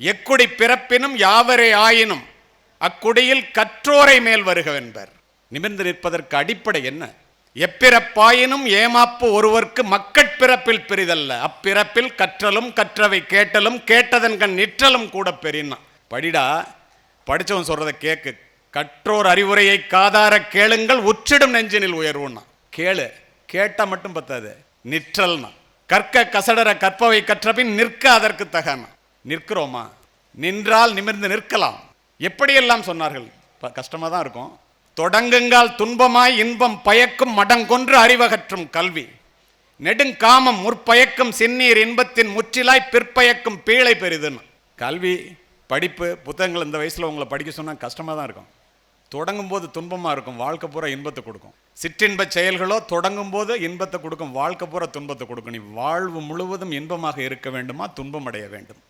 எக்குடி பிறப்பினும் யாவரே ஆயினும் அக்குடியில் கற்றோரை மேல் வருகவென்பர். நிமிர்ந்து நிற்பதற்கு அடிப்படை என்ன? எப்பிறப்பாயினும் ஏமாப்பு ஒருவர்க்கு மக்கட்பிறப்பில் பெரிதல்ல, அப்பிறப்பில் கற்றலும் கற்றவை கேட்டலும் கேட்டதன் கண் நிற்றலும் கூட பெரினா. படிடா, படித்தவன் சொல்றதை கேட்கு. கற்றோர் அறிவுரையை காதார கேளுங்கள், உற்றிடும் நெஞ்சினில் உயர்வுன்னா. கேளு, கேட்டா மட்டும் பத்தாது, நிற்றல்னா. கற்க கசடர கற்பவை கற்றபின் நிற்க அதற்கு தகனா. நிற்கிறோமா? நின்றால் நிமிர்ந்து நிற்கலாம். எப்படியெல்லாம் சொன்னார்கள். கஷ்டமாக தான் இருக்கும். தொடங்குங்கால் துன்பமாய் இன்பம் பயக்கும் மடங்கொன்று அறிவகற்றும் கல்வி, நெடுங்காமம் முற்பயக்கும் சின்னீர் இன்பத்தின் முற்றிலாய் பிற்பயக்கும் பீழை பெரிதுன்னு. கல்வி படிப்பு புத்தகங்கள் இந்த வயசில் உங்களை படிக்க சொன்னால் கஷ்டமாக தான் இருக்கும். தொடங்கும் போது துன்பமாக இருக்கும், வாழ்க்கை பூரா இன்பத்தை கொடுக்கும். சிற்றின்ப செயல்களோ தொடங்கும் போது இன்பத்தை கொடுக்கும், வாழ்க்கை பூரா துன்பத்தை கொடுக்கும். நீ வாழ்வு முழுவதும் இன்பமாக இருக்க வேண்டுமா, துன்பம் அடைய வேண்டும்?